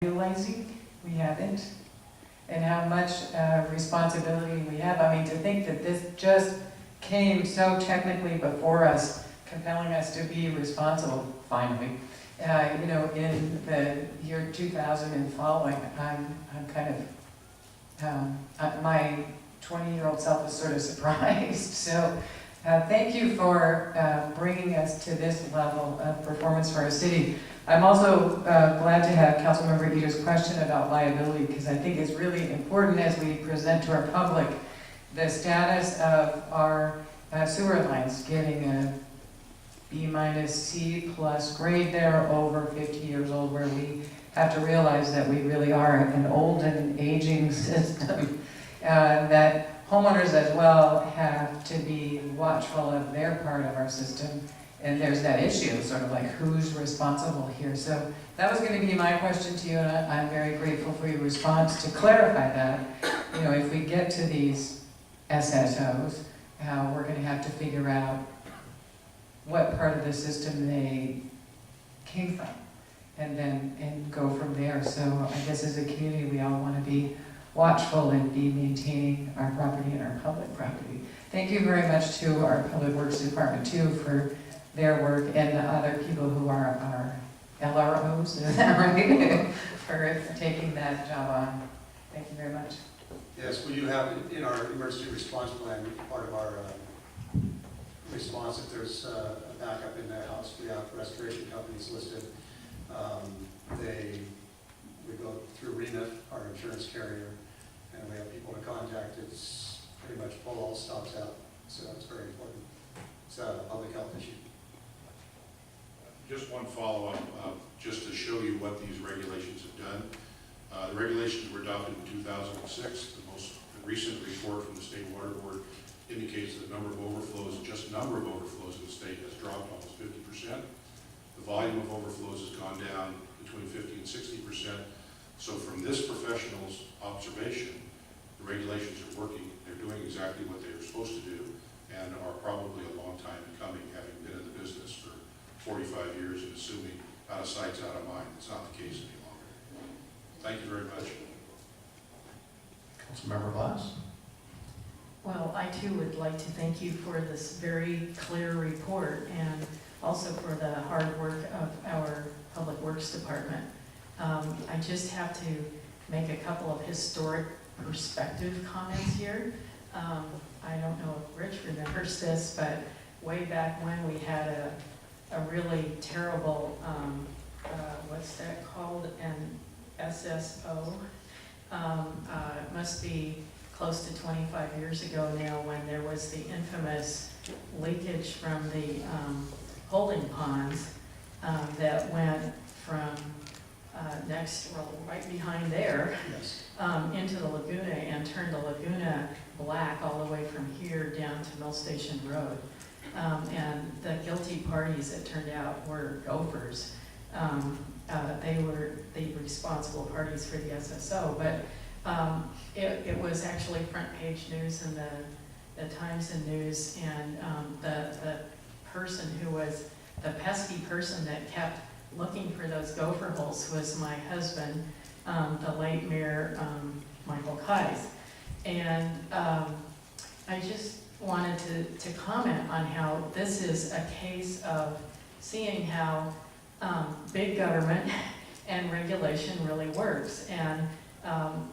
realizing we haven't, and how much responsibility we have. I mean, to think that this just came so technically before us, compelling us to be responsible finally. You know, in the year 2000 and following, I'm kind of, my 20-year-old self is sort of surprised. So thank you for bringing us to this level of performance for our city. I'm also glad to have Councilmember Eder's question about liability, because I think it's really important as we present to our public the status of our sewer lines getting a B- C+ grade there over 50 years old, where we have to realize that we really are an old and aging system, that homeowners as well have to be watchful of their part of our system. And there's that issue, sort of like who's responsible here. So that was going to be my question to you, and I'm very grateful for your response to clarify that. You know, if we get to these SSOs, we're going to have to figure out what part of the system they came from, and go from there. So I guess as a community, we all want to be watchful and be maintaining our property and our public property. Thank you very much to our Public Works Department too for their work, and the other people who are our LROs, is that right? for taking that job on. Thank you very much. Yes, we do have in our emergency response plan, part of our response, if there's a backup in the house, we have restoration companies listed. We go through REMIF, our insurance carrier, and we have people to contact. It's pretty much pull all stops out, so that's very important. It's a public health issue. Just one follow-up, just to show you what these regulations have done. The regulations were adopted in 2006. The most recent report from the State Water Board indicates that the number of overflows, just number of overflows in the state has dropped almost 50%. The volume of overflows has gone down between 50 and 60%. So from this professional's observation, the regulations are working. They're doing exactly what they're supposed to do, and are probably a long time in coming, having been in the business for 45 years and assuming out of sight, out of mind. It's not the case any longer. Thank you very much. Councilmember Glass. Well, I too would like to thank you for this very clear report, and also for the hard work of our Public Works Department. I just have to make a couple of historic perspective comments here. I don't know if Rich remembers this, but way back when we had a really terrible, what's that called, an SSO. It must be close to 25 years ago now, when there was the infamous leakage from the holding ponds that went from right behind there, Yes. into the Laguna, and turned the Laguna black all the way from here down to Mill Station Road. And the guilty parties, it turned out, were gophers. They were the responsible parties for the SSO, but it was actually front page news in the Times and News, and the person who was the pesky person that kept looking for those gopher holes was my husband, the late Mayor Michael Keyes. And I just wanted to comment on how this is a case of seeing how big government and regulation really works. And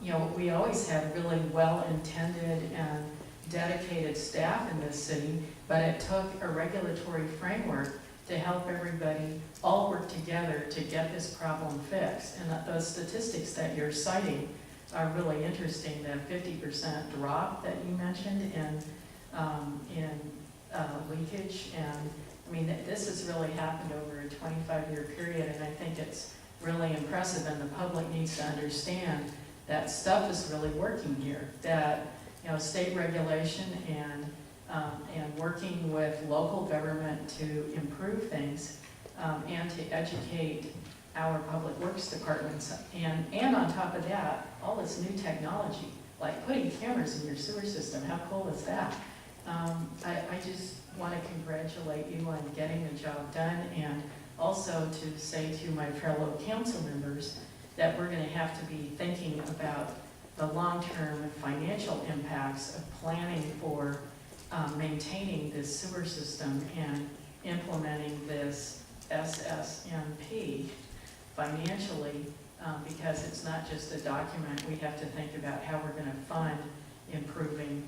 you know, we always had really well-intended and dedicated staff in this city, but it took a regulatory framework to help everybody all work together to get this problem fixed. And those statistics that you're citing are really interesting. The 50% drop that you mentioned in leakage, and I mean, this has really happened over a 25-year period, and I think it's really impressive, and the public needs to understand that stuff is really working here, that, you know, state regulation and working with local government to improve things, and to educate our public works departments, and on top of that, all this new technology, like putting cameras in your sewer system. How cool is that? I just want to congratulate you on getting the job done, and also to say to my fellow council members that we're gonna have to be thinking about the long-term financial impacts of planning for maintaining this sewer system and implementing this SSMP financially, because it's not just a document. We have to think about how we're gonna fund improving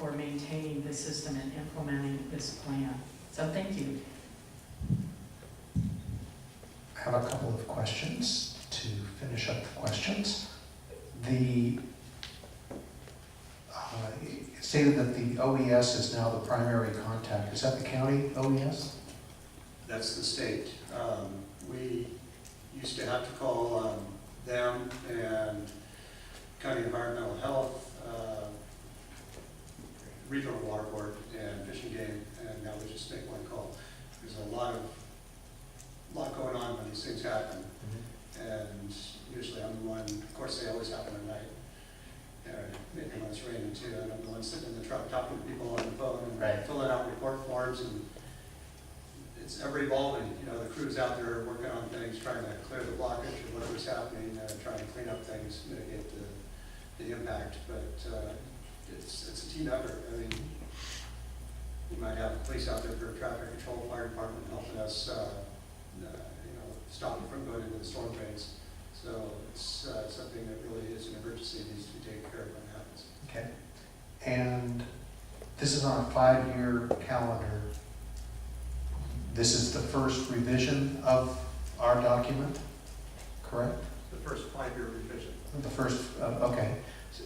or maintaining the system and implementing this plan. So thank you. I have a couple of questions to finish up the questions. The it stated that the OES is now the primary contact. Is that the county OES? That's the state. We used to have to call them and County Environmental Health, Regional Water Board, and Fish and Game, and now we just make one call. There's a lot going on when these things happen, and usually I'm the one, of course they always happen at night, maybe when it's raining too, and I'm the one sitting in the truck talking to people on the phone and Right. filling out report forms, and it's ever evolving. You know, the crew's out there working on things, trying to clear the blockage or whatever's happening, trying to clean up things, mitigate the impact, but it's a team effort. I mean, we might have police out there for traffic control, fire department helping us, stop it from going into the storm drains. So it's something that really is an emergency, needs to be taken care of when it happens. Okay. And this is on a 5-year calendar. This is the first revision of our document, correct? The first 5-year revision. The first, okay.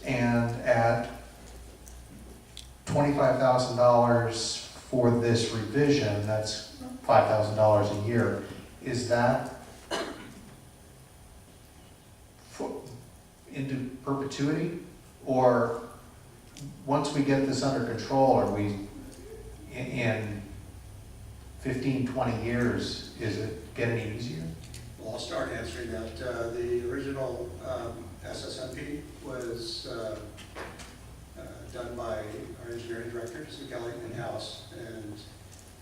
And at $25,000 for this revision, that's $5,000 a year. Is that into perpetuity? Or once we get this under control, are we in 15, 20 years, is it getting any easier? Well, I'll start answering that. The original SSMP was done by our engineering director, Sue Kelly, in-house, and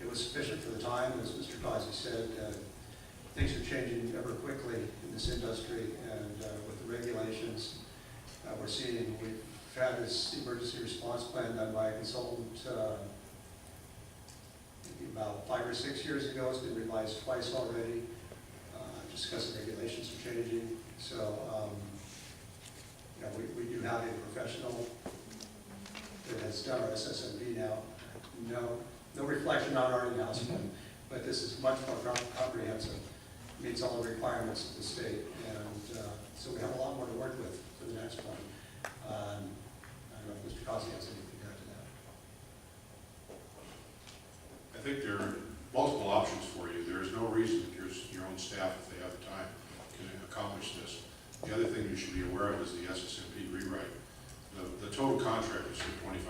it was sufficient for the time. As Mr. Causey said, things are changing ever quickly in this industry, and with the regulations we're seeing, we've had this emergency response plan done by a consultant maybe about 5 or 6 years ago. It's been revised twice already, just because the regulations are changing. So, we do have a professional that has done our SSMP now. No reflection on our in-house one, but this is much more comprehensive, meets all the requirements of the state, and so we have a lot more to work with for the next one. I don't know if Mr. Causey has anything to add to that. I think there are multiple options for you. There is no reason that your own staff, if they have the time, can accomplish this. The other thing you should be aware of is the SSMP rewrite. The total contract is for $25,000,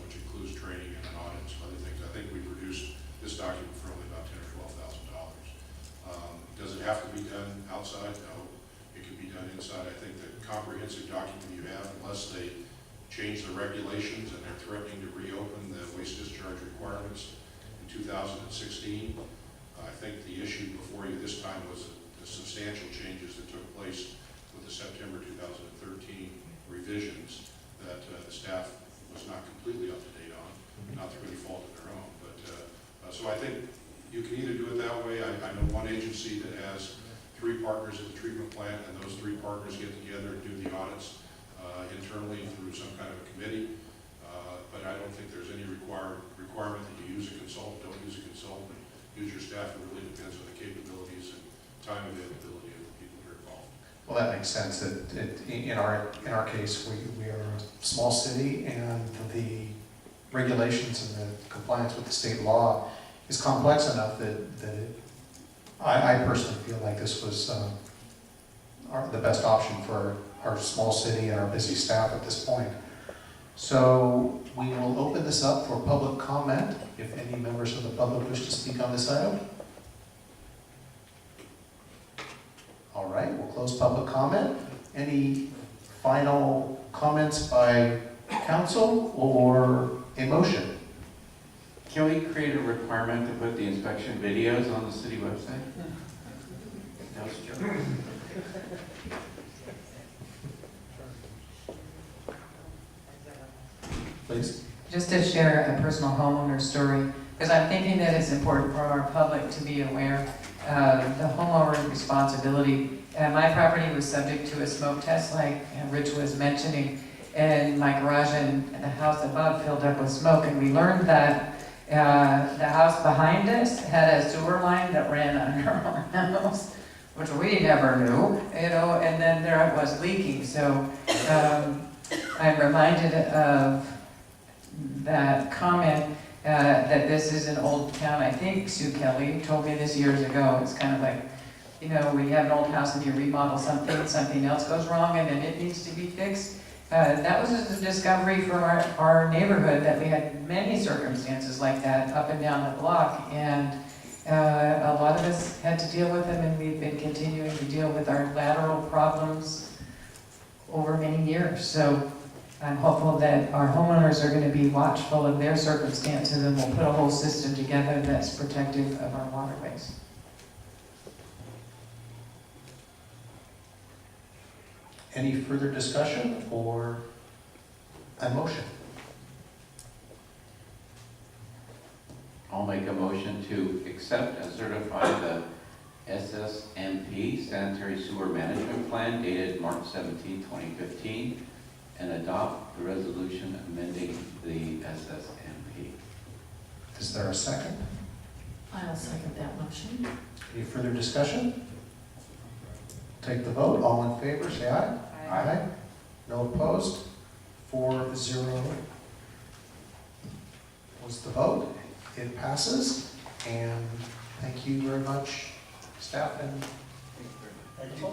which includes training and an audit and some other things. I think we produced this document for only about $10,000 or $12,000. Does it have to be done outside? No. It can be done inside. I think the comprehensive document you have, unless they change the regulations and they're threatening to reopen the waste discharge requirements in 2016, I think the issue before you this time was the substantial changes that took place with the September 2013 revisions that the staff was not completely up to date on, not through any fault of their own. But so I think you can either do it that way. I know one agency that has 3 partners at the treatment plant, and those 3 partners get together and do the audits internally through some kind of a committee. But I don't think there's any requirement that you use a consultant, don't use a consultant, use your staff. It really depends on the capabilities and time availability of the people who are involved. Well, that makes sense. In our case, we are a small city, and the regulations and the compliance with the state law is complex enough that I personally feel like this was the best option for our small city and our busy staff at this point. So we will open this up for public comment, if any members of the public wish to speak on this item. All right, we'll close public comment. Any final comments by council or a motion? Can we create a requirement to put the inspection videos on the city website? That was a joke. Please. Just to share a personal homeowner story, because I'm thinking that it's important for our public to be aware of the homeowner responsibility. My property was subject to a smoke test like Rich was mentioning, and my garage and the house above filled up with smoke, and we learned that the house behind us had a sewer line that ran under our house, which we never knew, you know, and then there it was leaking. So I'm reminded of that comment that this is an old town. I think Sue Kelly told me this years ago. It's kind of like, you know, when you have an old house and you remodel something, something else goes wrong and then it needs to be fixed. That was a discovery for our neighborhood, that we had many circumstances like that up and down the block, and a lot of us had to deal with them, and we've been continuing to deal with our lateral problems over many years. So I'm hopeful that our homeowners are going to be watchful of their circumstances, and we'll put a whole system together that's protective of our waterways. Any further discussion or a motion? I'll make a motion to accept and certify the SSMP Sanitary Sewer Management Plan dated March 17, 2015, and adopt the resolution amending the SSMP. Is there a second? I'll second that motion. Any further discussion? Take the vote. All in favor, say aye. Aye. No opposed? 4-0 was the vote. It passes, and thank you very much, staff and Thank you.